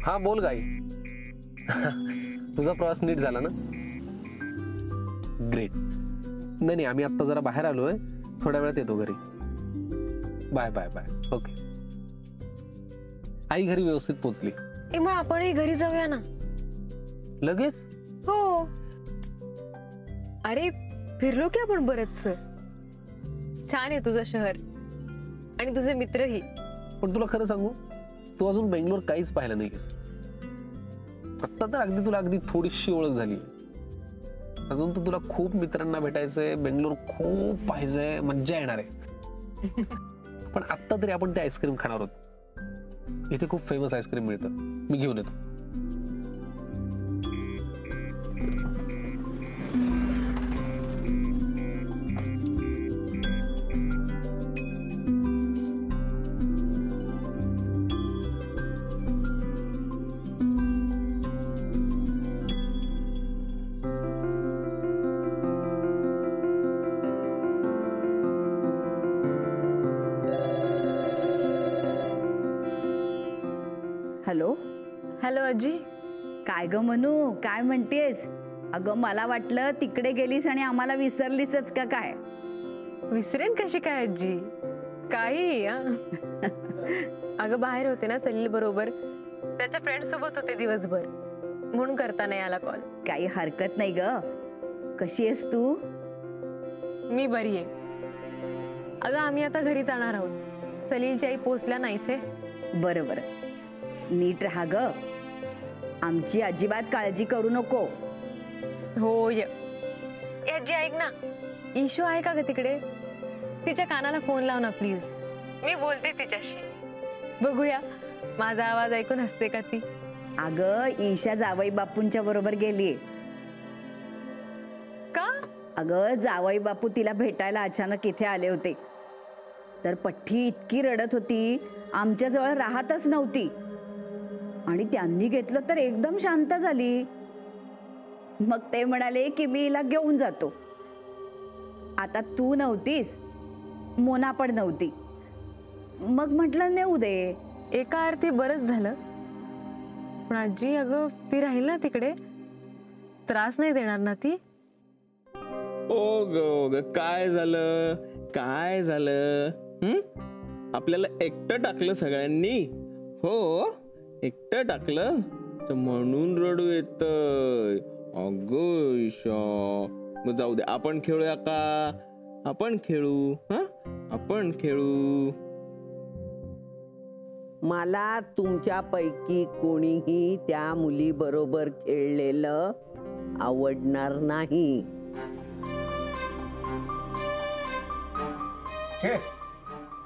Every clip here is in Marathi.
हा बोल गाई. तुझा प्रवास नीट झाला ना? ग्रेट. नाही आम्ही आता जरा बाहेर आलोय, थोड्या वेळात येतो घरी. Bye bye bye. ओके. आई घरी व्यवस्थित पोहोचली. मग आपणही घरी जाऊया ना लगेच? हो. अरे फिरलो की आपण बरंच. छान आहे तुझं शहर आणि तुझे मित्रही. पण तुला खरं सांगू, तू अजून बेंगलोर काहीच पाहिलं नाहीस. आता तर अगदी तुला अगदी थोडीशी ओळख झाली. अजून तर तुला खूप मित्रांना भेटायचंय, बेंगलोर खूप पाहिजे, मज्जा येणार आहे. पण आता तरी आपण ते आईस्क्रीम खाणार आहोत. इथे खूप फेमस आईस्क्रीम मिळतं, मी घेऊन येतो. हॅलो. हॅलो आजी. काय ग मनू, काय म्हणतेस? अगं मला वाटलं तिकडे गेलीस आणि आम्हाला विसरलीसच का काय. विसरेन कशी काय आजी, काही. अगं बाहेर होते ना सलील बरोबर, त्याच्या फ्रेंड सोबत होते दिवसभर, म्हणून करता नाही आला कॉल. काही हरकत नाही ग. कशी आहेस तू? मी बरी आहे. अगं आम्ही आता घरी जाणार आहोत. सलीलची आई पोचल्या ना इथे. बरं बरं, नीट राहा ग. आमची अजिबात काळजी करू नको. हो य. आजी ऐक ना, इशू आहे का ग तिकडे? तिच्या कानाला फोन लाव ना प्लीज. मी बोलते तिच्याशी, बघूया माझा आवाज ऐकून हसते का ती. अगं ईशा जावई बापूंच्या बरोबर गेलीये. का? अगं जावई बापू तिला भेटायला अचानक इथे आले होते. तर पठ्ठी इतकी रडत होती, आमच्या जवळ राहतच नव्हती. आणि त्यांनी घेतलं तर एकदम शांत झाली. मग ते म्हणाले की मी हिला घेऊन जातो. आता तू नव्हतीस, मोना पण नव्हती. मग म्हटलं नेऊ दे. एका अर्थी बरंच झालं. पण आजी अगं ती राहील ना तिकडे, त्रास नाही देणार ना ती? ओ ग काय झालं, काय झालं? आपल्याला एकटं टाकलं सगळ्यांनी. हो एकटं टाकलं तर म्हणून रडू येतंय. अगं ईशा, मग जाऊ दे, आपण खेळूया का? आपण खेळू. आपण खेळू. मला तुमच्यापैकी कोणीही त्या मुली बरोबर खेळलेलं आवडणार नाही.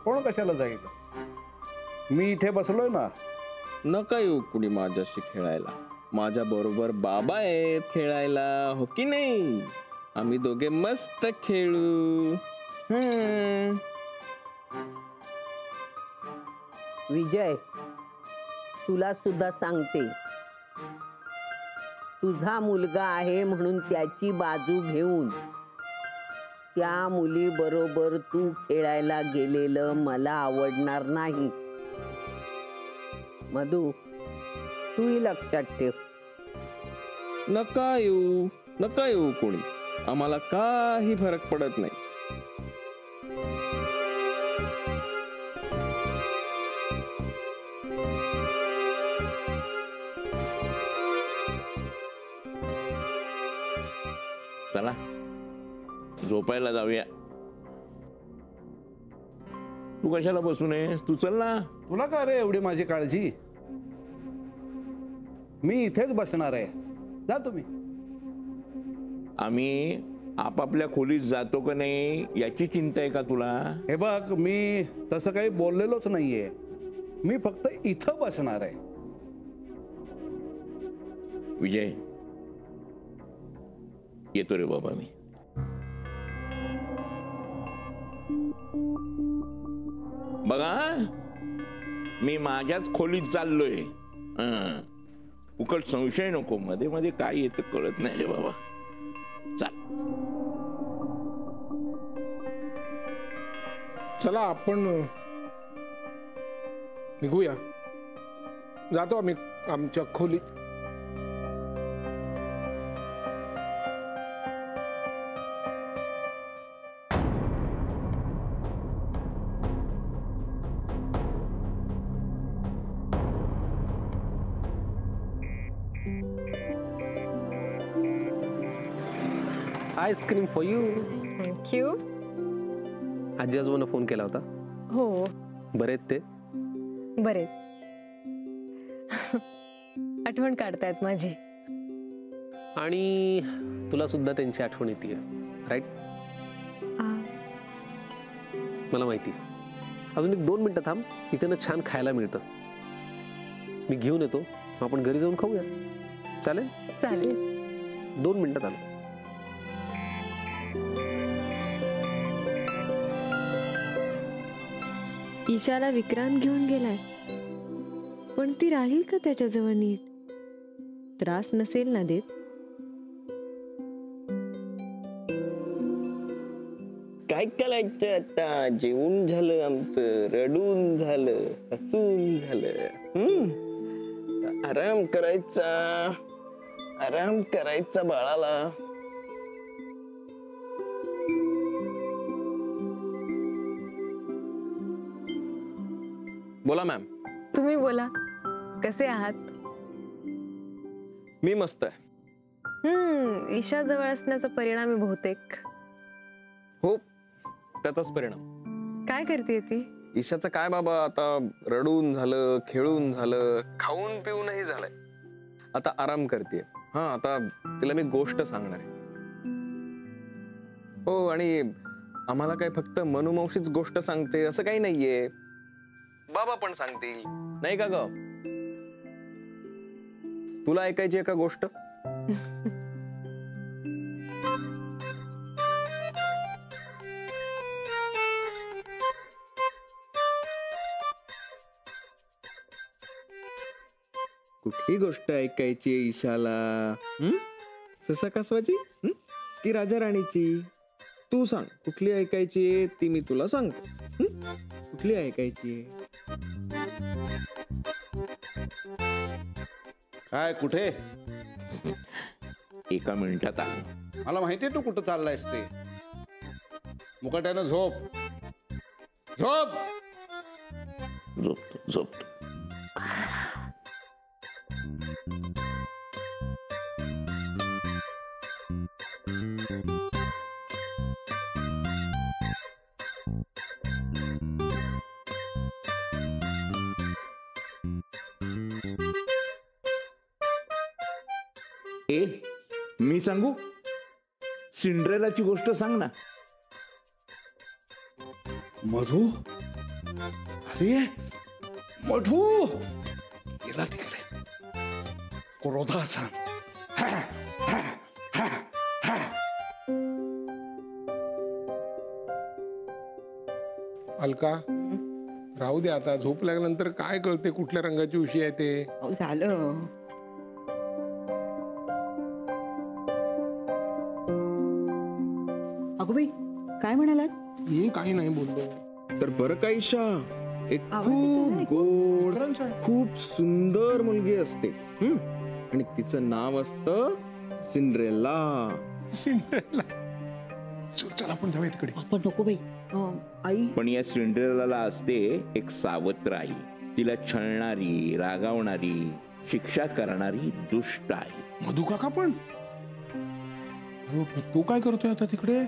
कोण कशाला जाईल? मी इथे बसलोय ना. नका येऊ कुणी माझ्याशी खेळायला. माझ्या बरोबर बाबा आहेत खेळायला, हो की नाही? आम्ही दोघे मस्त खेळू. विजय, तुला सुद्धा सांगते, तुझा मुलगा आहे म्हणून त्याची बाजू घेऊन त्या मुली बरोबर तू खेळायला गेलेलं मला आवडणार नाही. मधू, तूही लक्षात ठेव. नका येऊ, नका येऊ कोणी. आम्हाला काही फरक पडत नाही. चला झोपायला जाऊया. तू कशाला बसू नयेस? तू चल ना. तुला का रे एवढी माझी काळजी? मी इथेच बसणार आहे. जा तुम्ही. आम्ही आपापल्या खोलीत जातो का नाही याची चिंता आहे का तुला? हे बघ, मी तसं काही बोललेलोच नाहीये. मी फक्त इथं बसणार आहे. विजय, येतो रे बाबा मी. बघा, मी माझ्याच खोलीत चाललोय. उकट संशय नको. मध्ये मध्ये काय येतं कळत नाही रे बाबा. चाल. चला आपण निघूया. जातो आम्ही. आमच्या खोलीत. Ice cream for you. थँक्यू. आजी आजोबांना फोन केला होता? हो बरे आहेत ते? बरे. आठवण काढतायत माझी. आणि तुला सुद्धा त्यांची आठवण येते, राईट? मला माहिती. अजून 1-2 मिनिटं थांब, इथे ना छान खायला मिळतं, मी घेऊन येतो, आपण घरी जाऊन खाऊया. चालेल? चालेल. 2 मिनिटात आलो. ईशाला विक्रांत घेऊन गेलाय, पण ती राहील का त्याच्याजवळ नीट? त्रास नसेल ना देत? काय करायचं आता? जेवून झालं आमचं, रडून झालं, हसून झालं. आराम करायचा, आराम करायचा बाळाला. बोला मॅम. तुम्ही बोला, कसे आहात? मी मस्त आहे. ईशा जवळ असण्याचा परिणाम आहे बहुतेक. हो, त्याचाच परिणाम. काय करते ती? ईशाचं काय बाबा, आता रडून झालं, खेळून झालं, खाऊन पिऊनही झालंय, आता आराम करते. हा, आता तिला मी गोष्ट सांगणार आहे. हो, आणि आम्हाला काय फक्त मनुमावशीच गोष्ट सांगते असं काही नाहीये, बाबा पण सांगतील, नाही का ग? तुला ऐकायची आहे का गोष्ट? कुठली गोष्ट ऐकायची ईशाला? ससा कासवाची की राजा राणीची? तू सांग, कुठली ऐकायची ती मी तुला सांगतो. कुठली ऐकायची? काय कुठे? 1 मिनिटात आलो. मला माहितीये तू कुठं चाललायस ते. मुकाट्यानं झोप, झोप. झोपतो झोपतो. मी सांगू? सिंड्रेलाची गोष्ट सांग ना. मधू, अरे मधू गेला तिकडे. क्रोधाचा अलका, राहू दे आता. झोप लागल्यानंतर काय कळते कुठल्या रंगाची उशी आहे ते? झालं. अगोबाई, काय म्हणालात? मी काही नाही बोललो. तर बरं का ईशा, एक आवाज खूप येतोय? गोड, विक्रांत आहे. खूप सुंदर मुलगी असते, आणि तिचं नाव असतं सिंड्रेला. सिंड्रेला. चल चल, आपण जाऊया तिकडे. आपण नको बाई. आई, पण या सिंड्रेलाला असते एक सावत्र आई. तिला छळणारी, रागावणारी, शिक्षा करणारी दुष्ट आई. मधू काका पण? अरे, तू काय करतोय आता तिकडे?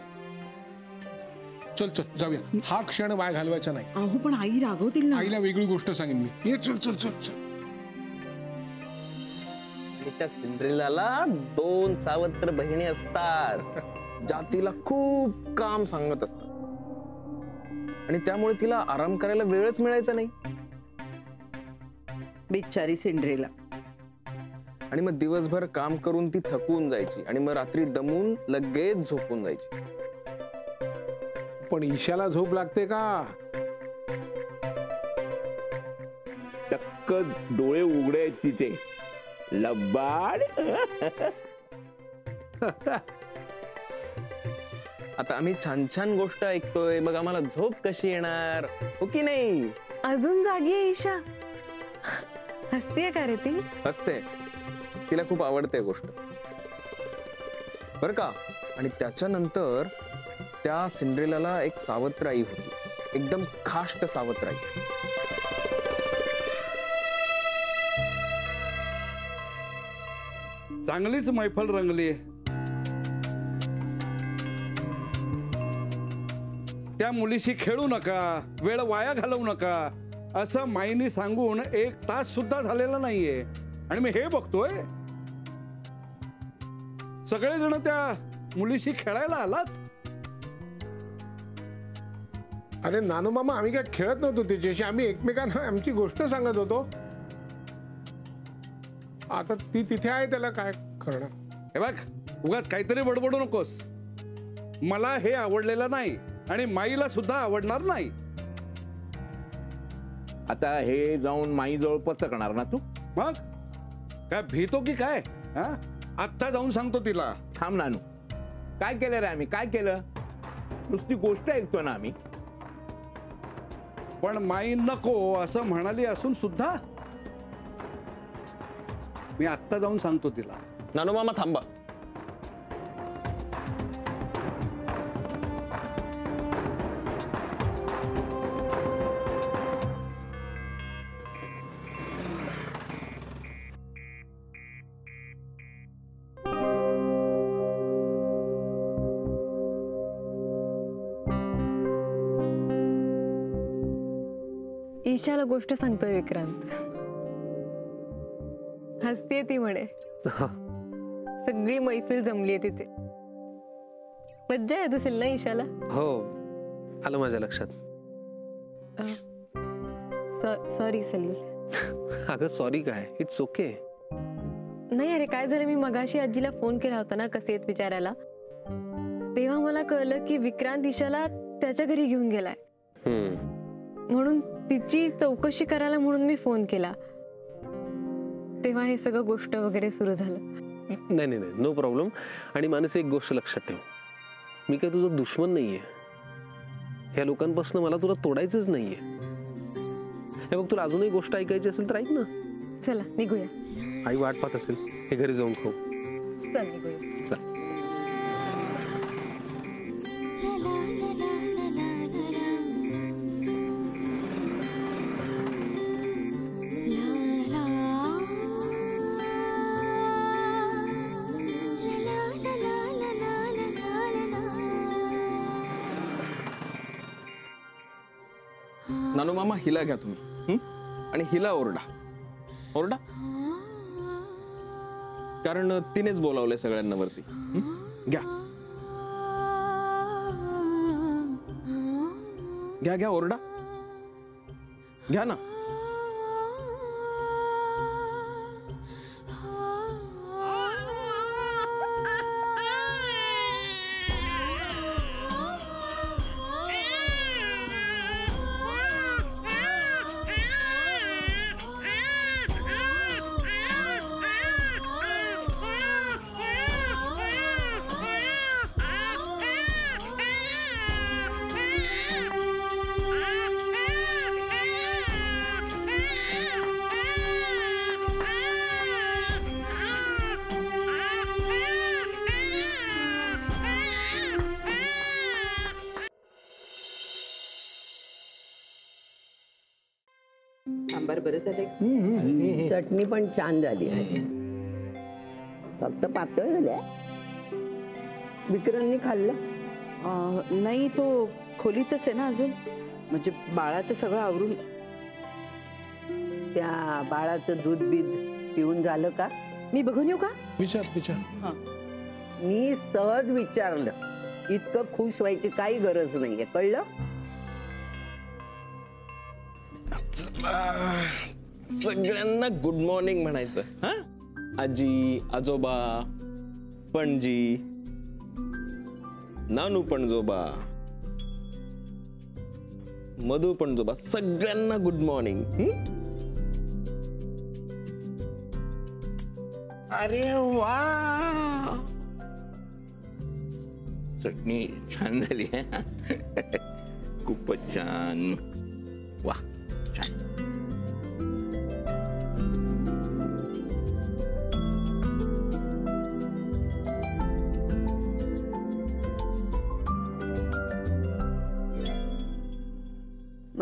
चल चल जाऊया. हा क्षण वाया घालवायचा नाही. अहो पण आई रागवतील ना. आईला वेगळी गोष्ट सांगेन मी. ये चल चल चल चल. आणि त्या सिंड्रेलाला 2 सावत्र बहिणी असतात, ज्या तिला खूप काम सांगत असतात, आणि त्यामुळे तिला आराम करायला वेळच मिळायचा नाही. बिचारी सिंड्रेला. आणि मग दिवसभर काम करून ती थकून जायची, आणि मग रात्री दमून लगेच झोपून जायची. पण ईशाला झोप लागते का? टक्क डोळे उघडे आहेत तिचे. लबाड. आता आम्ही छान छान गोष्ट ऐकतोय, मग आम्हाला झोप कशी येणार, हो की नाही? अजून जागी आहे ईशा. हसतीये का रे ती? हसते, तिला खूप आवडते गोष्ट बर का. आणि त्याच्यानंतर त्या सिंड्रेलाला एक सावत्र आई होती, एकदम खाष्ट सावत्र आई. चांगलीच मैफल रंगली. त्या मुलीशी खेळू नका, वेळ वाया घालवू नका असं माईनी सांगून 1 तास सुद्धा झालेला नाहीये. आणि मी हे बघतोय सगळेजण त्या मुलीशी खेळायला आलात. अरे नानू मामा, आम्ही काय खेळत नव्हतो तिच्याशी, आम्ही एकमेकांना आमची गोष्ट सांगत होतो. आता ती तिथे आहे, त्याला काय करणार. हे बघ, उगाच काहीतरी बडबडू नकोस. मला हे आवडलेलं नाही आणि माईला सुद्धा आवडणार नाही. आता हे जाऊन माईजवळ पचकणार ना तू? मग काय भीतो की काय? आत्ता जाऊन सांगतो तिला. थांब नानू, काय केलं रे आम्ही? काय केलं? नुसती गोष्ट ऐकतो ना आम्ही. पण माई नको असं म्हणाली असून सुद्धा मी आत्ता जाऊन सांगतो तिला. नानू मामा थांबा. ईशाला गोष्ट सांगतोय विक्रांत. हसतीये ती म्हणे. सगळी मैफिल जमलीये तिथे. मज्जा येत असेल ना ईशाला? हो, आलं माझ्या लक्षात. सॉरी सलील. अगं सॉरी काय, इट्स ओके. नाही अरे, काय झालं, मी मगाशी आजीला फोन केला होता ना कसे आहेत विचारायला, तेव्हा मला कळलं की विक्रांत ईशाला त्याच्या घरी घेऊन गेलाय. म्हणून तिची चौकशी करायला म्हणून मी फोन केला. तेव्हा हे सगळं गोष्ट वगैरे सुरू झालं. नाही नाही नाही, नो प्रॉब्लेम. आणि मानसी, एक गोष्ट लक्षात ठेव, मी काय तुझा दुश्मन नाहीये. ह्या लोकांपासून मला तुला तोडायचंच नाहीये. हे बघ, तुला अजूनही गोष्ट ऐकायची असेल तर ऐक ना. चला निघूया. आई वाट पाहत असेल, हे घरी जाऊन खाऊ. चल निघूया. चल. नानू मामा, हिला घ्या तुम्ही आणि हिला ओरडा. ओरडा, कारण तिनेच बोलावलंय सगळ्यांना वरती. घ्या घ्या घ्या, ओरडा घ्या ना. सांबार बरं झालंय. चटणी पण छान झाली आहे. फक्त पातळ झाल्या. विक्रांतनी खाल्लं? नाही, तो खोलीतच आहे ना अजून. म्हणजे बाळाचं सगळं आवरून. त्या बाळाचं दूध बीध पिऊन झालं का? मी बघून येऊ का? विचार. मी सहज विचारलं. इतकं खुश व्हायची काही गरज नाहीये, कळलं? सगळ्यांना गुड मॉर्निंग म्हणायचं. हा, आजी, आजोबा, पणजी, नानू पणजोबा, मधू पणजोबा, सगळ्यांना गुड मॉर्निंग. अरे वा, चटणी छान झाली. खूपच छान. वा, छान.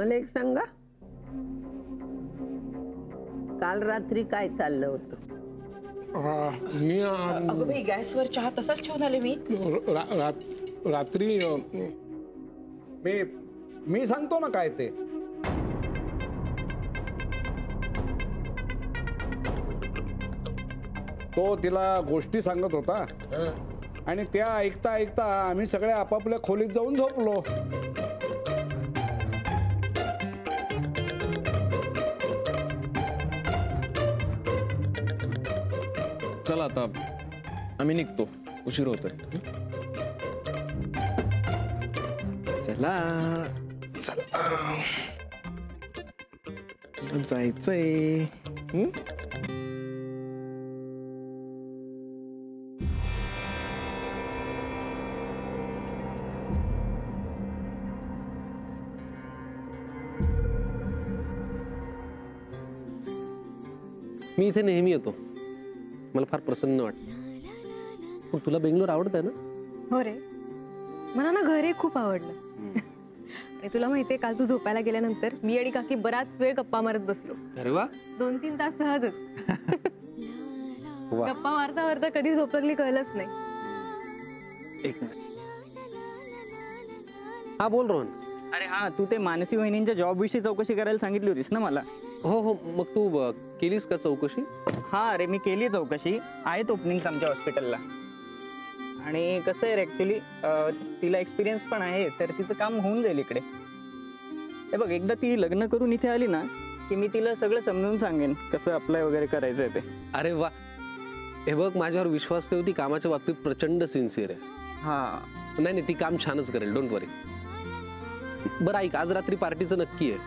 मला एक सांगा, काल रात्री काय चाललं होतं? मी अगं बाई, गॅसवर चहा तसाच ठेवून आले मी. रात्री मी सांगतो ना काय ते. तो तिला गोष्टी सांगत होता आणि त्या ऐकता ऐकता आम्ही सगळे आपापल्या खोलीत जाऊन झोपलो. चला आता आम्ही निघतो, उशीर होतोय. चला जायचंय. मी इथे नेहमी येतो, मला फार प्रसन्न वाटतं. पण तुला बेंगलोर आवडतंय ना? हो रे, मला ना घर हे खूप आवडलं. आणि तुला माहितीये, काल तू झोपायला गेल्यानंतर मी आणि काकी बराच वेळ गप्पा मारत बसलो. अरे वा, 2-3 तास सहजच. वा. गप्पा मारता मारता कधी झोप लागली कळलंच नाही. एक मिनिट. हा बोल रोहन. अरे हा, तू ते मानसी वहिनींच्या जॉब विषयी चौकशी करायला सांगितली होतीस ना मला. हो हो, मग तू केलीस का चौकशी? हा अरे, मी केली चौकशी. आहेत ओपनिंग आमच्या हॉस्पिटलला. आणि कसं आहे ऍक्च्युली, तिला एक्सपिरियन्स पण आहे, तर तिचं काम होऊन जाईल इकडे. हे बघ, एकदा ती लग्न करून इथे आली ना की मी तिला सगळं समजून सांगेन कसं अप्लाय वगैरे करायचं आहे ते. अरे वा. हे बघ, माझ्यावर विश्वास ठेव, ती कामाच्या बाबतीत प्रचंड सिन्सिअर आहे. हा नाही नाही, ती काम छानच करेल, डोंट वरी. बरं ऐक, आज रात्री पार्टीचं नक्की आहे,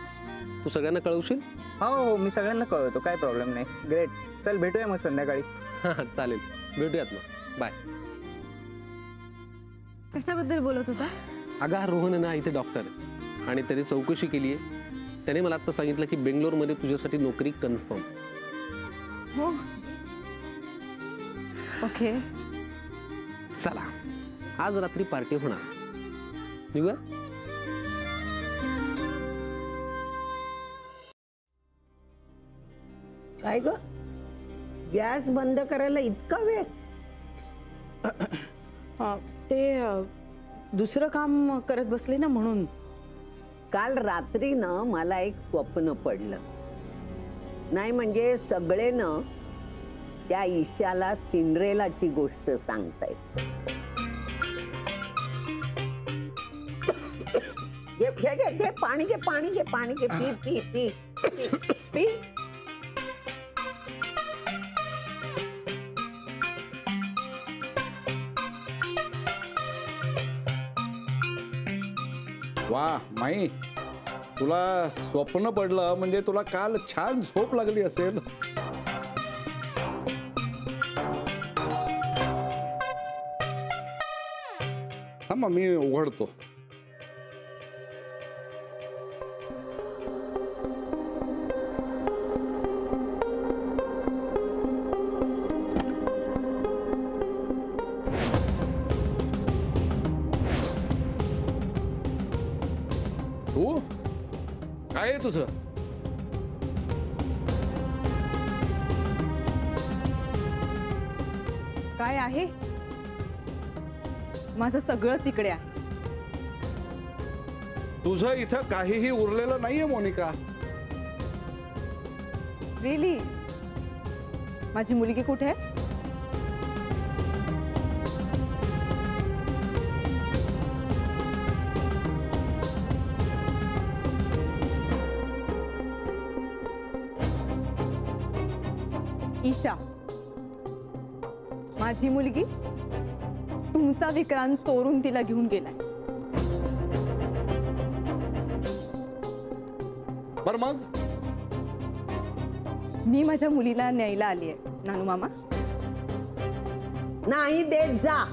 तू सगळ्यांना कळवशील? हो हो, मी सगळ्यांना कळवतो, काय प्रॉब्लेम नाही. ग्रेट, चल भेटूया मग संध्याकाळी. हां चालेल, भेटूयात मग. बाय. कशाबद्दल बोलत होता? अगं हा रोहन आहे ना, इथे डॉक्टर आहे आणि त्याने चौकशी केली आहे. त्याने मला आता सांगितलं की बेंगलोरमध्ये तुझ्यासाठी नोकरी कन्फर्म. हो, ओके. चला, आज रात्री पार्टी होणार. निघूया. काय ग, गॅस बंद करायला इतका वेळ? ते दुसरं काम करत बसले ना म्हणून. काल रात्री ना मला एक स्वप्न पडलं. नाही म्हणजे सगळे ना त्या ईशाला सिंड्रेलाची गोष्ट सांगतायत. घे पाणी घे, पाणी घे, पाणी घे, P P P P P. वा माई, तुला स्वप्न पडलं म्हणजे तुला काल छान झोप लागली असेल. थांबा, मी उघडतो. तू काय आहे तुझं? काय आहे? माझं सगळं तिकडे आहे. तुझं इथं काहीही उरलेलं नाहीये मोनिका. रिली? माझी मुलगी कुठे आहे? ईशा, माझी मुलगी, तुमचा विक्रांत चोरून तिला घेऊन गेलाय. बर मग? मी माझ्या मुलीला न्यायला आली आहे नानू मामा. नाही देत जा.